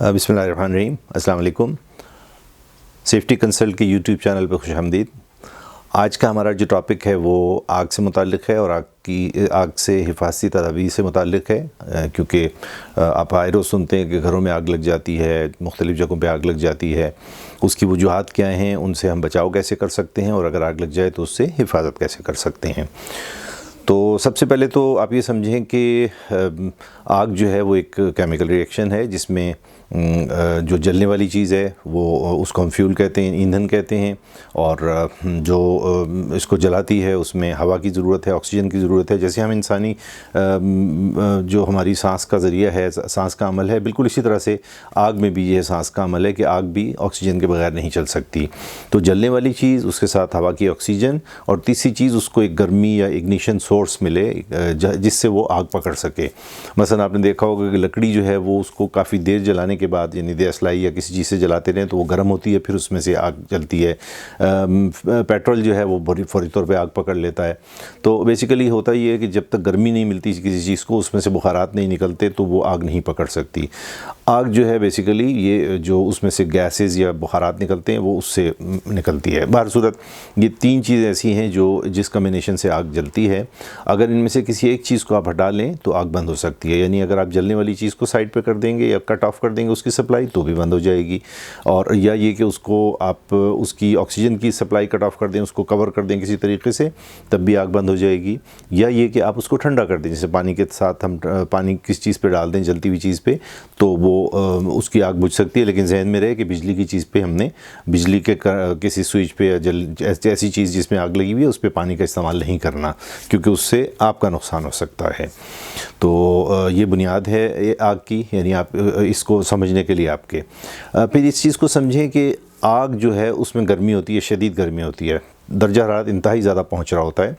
بسم اللہ الرحمن الرحیم، السلام علیکم۔ سیفٹی کنسلٹ کے یوٹیوب چینل پہ خوش آمدید۔ آج کا ہمارا جو ٹاپک ہے وہ آگ سے متعلق ہے اور آگ سے حفاظتی تدابیر سے متعلق ہے، کیونکہ آپ آئے روز سنتے ہیں کہ گھروں میں آگ لگ جاتی ہے، مختلف جگہوں پہ آگ لگ جاتی ہے، اس کی وجوہات کیا ہیں، ان سے ہم بچاؤ کیسے کر سکتے ہیں، اور اگر آگ لگ جائے تو اس سے حفاظت کیسے کر سکتے ہیں۔ تو سب سے پہلے تو آپ یہ سمجھیں کہ آگ جو ہے وہ ایک کیمیکل ری ایکشن ہے، جس میں جو جلنے والی چیز ہے وہ اس کو ہم فیول کہتے ہیں، ایندھن کہتے ہیں، اور جو اس کو جلاتی ہے اس میں ہوا کی ضرورت ہے، آکسیجن کی ضرورت ہے۔ جیسے ہم انسانی جو ہماری سانس کا ذریعہ ہے، سانس کا عمل ہے، بالکل اسی طرح سے آگ میں بھی یہ سانس کا عمل ہے کہ آگ بھی آکسیجن کے بغیر نہیں چل سکتی۔ تو جلنے والی چیز، اس کے ساتھ ہوا کی آکسیجن، اور تیسری چیز اس کو ایک گرمی یا اگنیشن سورس ملے جس سے وہ آگ پکڑ سکے۔ مثلا آپ نے دیکھا ہوگا کہ لکڑی جو ہے وہ اس کو کافی دیر جلانے کے بعد، یعنی دیس لائی یا کسی چیز سے جلاتے رہیں تو وہ گرم ہوتی ہے، پھر اس میں سے آگ جلتی ہے۔ پیٹرول جو ہے وہ فوری طور پہ آگ پکڑ لیتا ہے۔ تو بیسیکلی ہوتا یہ ہے کہ جب تک گرمی نہیں ملتی کسی چیز کو، اس میں سے بخارات نہیں نکلتے، تو وہ آگ نہیں پکڑ سکتی۔ آگ جو ہے بیسیکلی یہ جو اس میں سے گیسز یا بخارات نکلتے ہیں وہ اس سے نکلتی ہے۔ بہر صورت یہ تین چیزیں ایسی ہیں جس کمبینیشن سے آگ جلتی ہے۔ اگر ان میں سے کسی ایک چیز کو آپ ہٹا لیں تو آگ بند ہو سکتی ہے، یعنی اگر آپ جلنے والی چیز کو سائڈ پہ کر دیں گے یا کٹ آف کر دیں گے اس کی سپلائی تو بھی بند ہو جائے گی، اور یا یہ کہ اس کو آپ اس کی آکسیجن کی سپلائی کٹ آف کر دیں، اس کو کور کر دیں کسی طریقے سے، تب بھی آگ بند ہو جائے گی، یا یہ کہ آپ اس کو ٹھنڈا کر دیں، جیسے پانی کے ساتھ ہم پانی کس چیز پہ ڈال دیں، جلتی ہوئی چیز پہ، تو وہ اس کی آگ بجھ سکتی ہے۔ لیکن ذہن میں رہے کہ بجلی کی چیز پہ ہم نے بجلی کے کسی سوئچ پہ یا ایسی چیز جس میں آگ لگی ہوئی ہے اس پہ پانی کا استعمال نہیں کرنا، کیونکہ اس سے آپ کا نقصان ہو سکتا ہے۔ تو یہ بنیاد ہے آگ کی، یعنی آپ اس کو سمجھنے کے لیے آپ کے پھر اس چیز کو سمجھیں کہ آگ جو ہے اس میں گرمی ہوتی ہے، شدید گرمی ہوتی ہے، درجہ حرارت انتہائی زیادہ پہنچ رہا ہوتا ہے،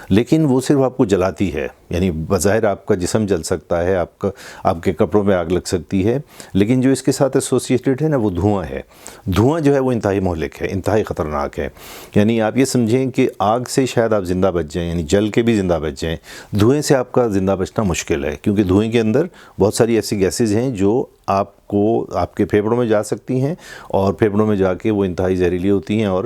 لیکن وہ صرف آپ کو جلاتی ہے، یعنی بظاہر آپ کا جسم جل سکتا ہے، آپ کے کپڑوں میں آگ لگ سکتی ہے، لیکن جو اس کے ساتھ ایسوسیٹڈ ہے نا وہ دھواں ہے۔ دھواں جو ہے وہ انتہائی مہلک ہے، انتہائی خطرناک ہے۔ یعنی آپ یہ سمجھیں کہ آگ سے شاید آپ زندہ بچ جائیں، یعنی جل کے بھی زندہ بچ جائیں، دھوئیں سے آپ کا زندہ بچنا مشکل ہے، کیونکہ دھوئیں کے اندر بہت ساری ایسی گیسز ہیں جو آپ کو آپ کے پھیپھڑوں میں جا سکتی ہیں، اور پھیپھڑوں میں جا کے وہ انتہائی زہریلی ہوتی ہیں، اور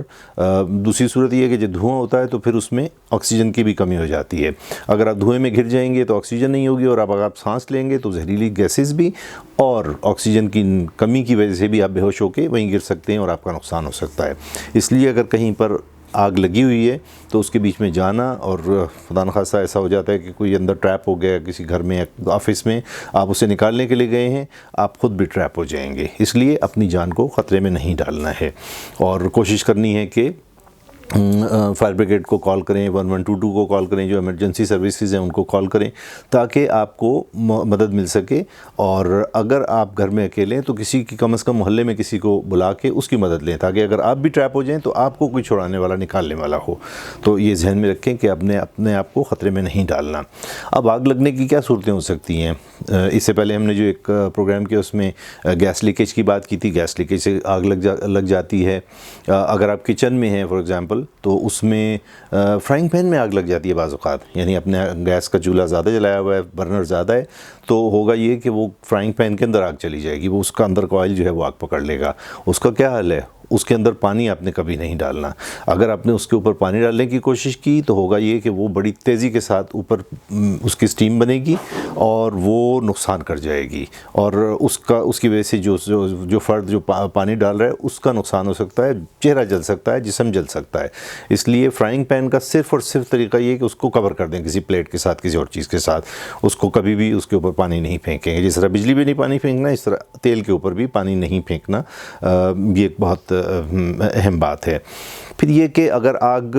دوسری صورت یہ ہے کہ جب دھواں ہوتا ہے تو پھر اس میں آکسیجن کی بھی کمی ہو جاتی ہے۔ اگر آپ دھوئیں میں گر جائیں گے تو آکسیجن نہیں ہوگی، اور اگر آپ سانس لیں گے تو زہریلی گیسز بھی اور آکسیجن کی کمی کی وجہ سے بھی آپ بے ہوش ہو کے وہیں گر سکتے ہیں اور آپ کا نقصان ہو سکتا ہے۔ اس لیے اگر کہیں پر آگ لگی ہوئی ہے تو اس کے بیچ میں جانا، اور خدا نخواستہ ایسا ہو جاتا ہے کہ کوئی اندر ٹریپ ہو گیا کسی گھر میں یا آفس میں، آپ اسے نکالنے کے لیے گئے ہیں، آپ خود بھی ٹریپ ہو جائیں گے۔ اس لیے اپنی جان کو خطرے میں نہیں ڈالنا ہے، اور کوشش کرنی ہے کہ فائر بریگیڈ کو کال کریں، 1122 کو کال کریں، جو ایمرجنسی سروسز ہیں ان کو کال کریں، تاکہ آپ کو مدد مل سکے۔ اور اگر آپ گھر میں اکیلے ہیں تو کسی کی کم از کم محلے میں کسی کو بلا کے اس کی مدد لیں، تاکہ اگر آپ بھی ٹریپ ہو جائیں تو آپ کو کوئی چھڑانے والا، نکالنے والا ہو۔ تو یہ ذہن میں رکھیں کہ اپنے آپ کو خطرے میں نہیں ڈالنا۔ اب آگ لگنے کی کیا صورتیں ہو سکتی ہیں؟ اس سے پہلے ہم نے جو ایک پروگرام کیا اس میں گیس لیکیج کی بات کی تھی، گیس لیکیج سے آگ لگ جاتی ہے۔ اگر آپ کچن میں ہیں فار ایگزامپل تو اس میں فرائنگ پین میں آگ لگ جاتی ہے بعض اوقات، یعنی اپنے گیس کا چولہا زیادہ جلایا ہوا ہے، برنر زیادہ ہے، تو ہوگا یہ کہ وہ فرائنگ پین کے اندر آگ چلی جائے گی، وہ اس کا اندر کا آئل جو ہے وہ آگ پکڑ لے گا۔ اس کا کیا حل ہے؟ اس کے اندر پانی آپ نے کبھی نہیں ڈالنا۔ اگر آپ نے اس کے اوپر پانی ڈالنے کی کوشش کی تو ہوگا یہ کہ وہ بڑی تیزی کے ساتھ اوپر اس کی سٹیم بنے گی اور وہ نقصان کر جائے گی، اور اس کی وجہ سے جو فرد جو پانی ڈال رہا ہے اس کا نقصان ہو سکتا ہے، چہرہ جل سکتا ہے، جسم جل سکتا ہے۔ اس لیے فرائنگ پین کا صرف اور صرف طریقہ یہ ہے کہ اس کو کور کر دیں کسی پلیٹ کے ساتھ، کسی اور چیز کے ساتھ، اس کو کبھی بھی اس کے اوپر پانی نہیں پھینکیں گے۔ جس طرح بجلی پہ نہیں پانی پھینکنا، اس طرح تیل کے اوپر بھی پانی نہیں پھینکنا۔ یہ ایک بہت اہم بات ہے۔ پھر یہ کہ اگر آگ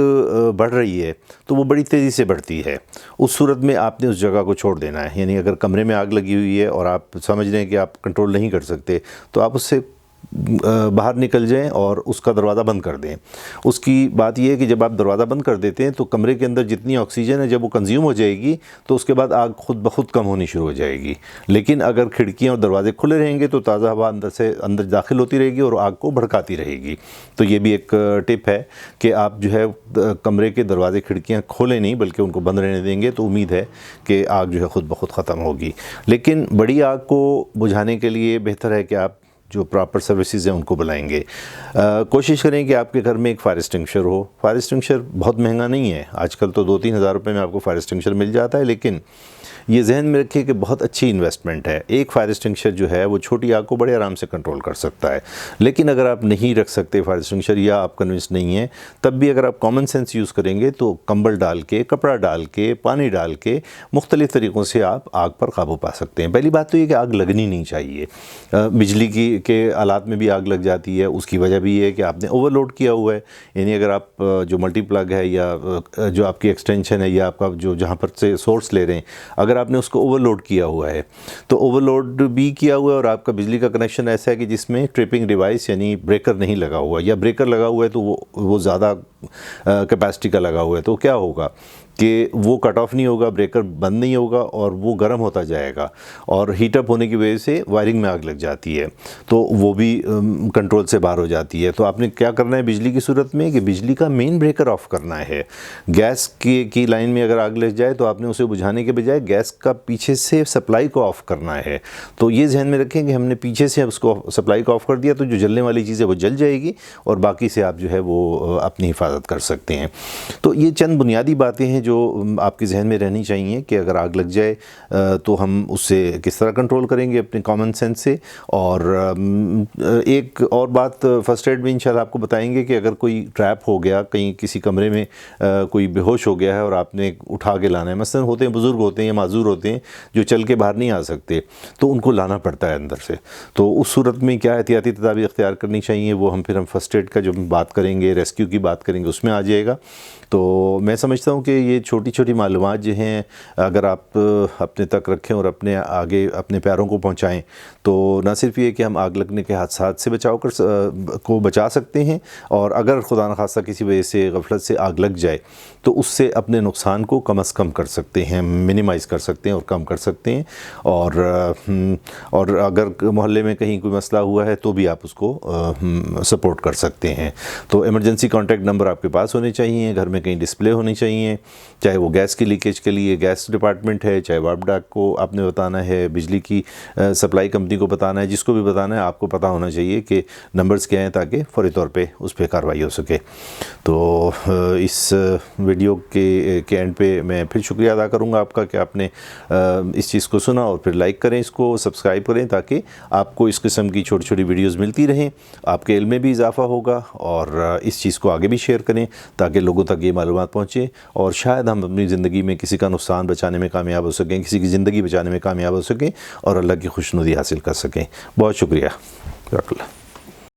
بڑھ رہی ہے تو وہ بڑی تیزی سے بڑھتی ہے، اس صورت میں آپ نے اس جگہ کو چھوڑ دینا ہے۔ یعنی اگر کمرے میں آگ لگی ہوئی ہے اور آپ سمجھ رہے ہیں کہ آپ کنٹرول نہیں کر سکتے تو آپ اس سے باہر نکل جائیں اور اس کا دروازہ بند کر دیں۔ اس کی بات یہ ہے کہ جب آپ دروازہ بند کر دیتے ہیں تو کمرے کے اندر جتنی آکسیجن ہے جب وہ کنزیوم ہو جائے گی تو اس کے بعد آگ خود بخود کم ہونی شروع ہو جائے گی، لیکن اگر کھڑکیاں اور دروازے کھلے رہیں گے تو تازہ ہوا اندر داخل ہوتی رہے گی اور آگ کو بھڑکاتی رہے گی۔ تو یہ بھی ایک ٹپ ہے کہ آپ جو ہے کمرے کے دروازے کھڑکیاں کھولیں نہیں بلکہ ان کو بند رہنے دیں گے تو امید ہے کہ آگ جو ہے خود بخود ختم ہوگی۔ لیکن بڑی آگ کو بجھانے کے لیے بہتر ہے کہ آپ جو پراپر سروسز ہیں ان کو بلائیں گے۔ کوشش کریں کہ آپ کے گھر میں ایک فائر ایکسٹنگشر ہو۔ فائر ایکسٹنگشر بہت مہنگا نہیں ہے، آج کل تو 2-3 ہزار روپے میں آپ کو فائر ایکسٹنگشر مل جاتا ہے، لیکن یہ ذہن میں رکھیے کہ بہت اچھی انویسٹمنٹ ہے۔ ایک فائر ایکسٹنگشر جو ہے وہ چھوٹی آگ کو بڑے آرام سے کنٹرول کر سکتا ہے، لیکن اگر آپ نہیں رکھ سکتے فائر ایکسٹنگشر یا آپ کنونس نہیں ہیں، تب بھی اگر آپ کامن سینس یوز کریں گے تو کمبل ڈال کے، کپڑا ڈال کے، پانی ڈال کے مختلف طریقوں سے آپ آگ پر قابو پا سکتے ہیں۔ پہلی بات تو یہ کہ آگ لگنی نہیں چاہیے۔ بجلی کے آلات میں بھی آگ لگ جاتی ہے، اس کی وجہ بھی یہ ہے کہ آپ نے اوور لوڈ کیا ہوا ہے، یعنی اگر آپ جو ملٹی پلگ ہے یا جو آپ کی ایکسٹینشن ہے یا آپ کا جو جہاں پر سے سورس لے رہے ہیں، اگر آپ نے اس کو اوور لوڈ کیا ہوا ہے تو اوور لوڈ بھی کیا ہوا ہے اور آپ کا بجلی کا کنیکشن ایسا ہے کہ جس میں ٹرپنگ ڈیوائس یعنی بریکر نہیں لگا ہوا، یا بریکر لگا ہوا ہے تو وہ زیادہ کیپیسٹی کا لگا ہوا ہے، تو کیا ہوگا کہ وہ کٹ آف نہیں ہوگا، بریکر بند نہیں ہوگا اور وہ گرم ہوتا جائے گا اور ہیٹ اپ ہونے کی وجہ سے وائرنگ میں آگ لگ جاتی ہے، تو وہ بھی کنٹرول سے باہر ہو جاتی ہے۔ تو آپ نے کیا کرنا ہے بجلی کی صورت میں کہ بجلی کا مین بریکر آف کرنا ہے۔ گیس کی لائن میں اگر آگ لگ جائے تو آپ نے اسے بجھانے کے بجائے گیس کا پیچھے سے سپلائی کو آف کرنا ہے۔ تو یہ ذہن میں رکھیں کہ ہم نے پیچھے سے اس کو سپلائی کو آف کر دیا تو جو جلنے والی چیز ہے وہ جل جائے گی اور باقی سے آپ جو ہے وہ اپنی حفاظت کر سکتے ہیں۔ تو یہ چند بنیادی باتیں ہیں جو آپ کے ذہن میں رہنی چاہیے کہ اگر آگ لگ جائے تو ہم اس سے کس طرح کنٹرول کریں گے اپنے کامن سینس سے۔ اور ایک اور بات فرسٹ ایڈ میں انشاءاللہ آپ کو بتائیں گے کہ اگر کوئی ٹریپ ہو گیا کہیں کسی کمرے میں، کوئی بے ہوش ہو گیا ہے اور آپ نے اٹھا کے لانا ہے، مثلا ہوتے ہیں بزرگ ہوتے ہیں یا معذور ہوتے ہیں جو چل کے باہر نہیں آ سکتے تو ان کو لانا پڑتا ہے اندر سے، تو اس صورت میں کیا احتیاطی تدابیر اختیار کرنی چاہیے وہ ہم فرسٹ ایڈ کا جو بات کریں گے، ریسکیو کی بات کریں گے، اس میں آ جائے گا۔ تو میں سمجھتا ہوں کہ یہ چھوٹی چھوٹی معلومات جو ہیں اگر آپ اپنے تک رکھیں اور اپنے آگے اپنے پیاروں کو پہنچائیں تو نہ صرف یہ کہ ہم آگ لگنے کے حادثات سے بچا سکتے ہیں، اور اگر خدا نخواستہ کسی وجہ سے غفلت سے آگ لگ جائے تو اس سے اپنے نقصان کو کم از کم کر سکتے ہیں، منیمائز کر سکتے ہیں اور کم کر سکتے ہیں۔ اور اگر محلے میں کہیں کوئی مسئلہ ہوا ہے تو بھی آپ اس کو سپورٹ کر سکتے ہیں۔ تو ایمرجنسی کانٹیکٹ نمبر آپ کے پاس ہونے چاہیے، گھر میں کہیں ڈسپلے ہونی چاہیے، چاہے وہ گیس کی لیکیج کے لیے گیس ڈپارٹمنٹ ہے، چاہے وابڈا کو آپ نے بتانا ہے، بجلی کی سپلائی کمپنی کو بتانا ہے، جس کو بھی بتانا ہے آپ کو پتہ ہونا چاہیے کہ نمبرز کیا ہیں تاکہ فوری طور پہ اس پہ کارروائی ہو سکے۔ تو اس ویڈیو کے اینڈ پہ میں پھر شکریہ ادا کروں گا آپ کا کہ آپ نے اس چیز کو سنا، اور پھر لائک کریں، اس کو سبسکرائب کریں تاکہ آپ کو اس قسم کی چھوٹی چھوٹی ویڈیوز ملتی رہیں، آپ کے علم میں بھی اضافہ ہوگا، اور اس چیز کو آگے بھی شیئر کریں تاکہ لوگوں تک یہ معلومات پہنچے اور شاید ہم اپنی زندگی میں کسی کا نقصان بچانے میں کامیاب ہو سکیں، کسی کی زندگی بچانے میں کامیاب ہو سکیں اور اللہ کی خوشنودی حاصل کر سکیں۔ بہت شکریہ۔ جزاک اللہ۔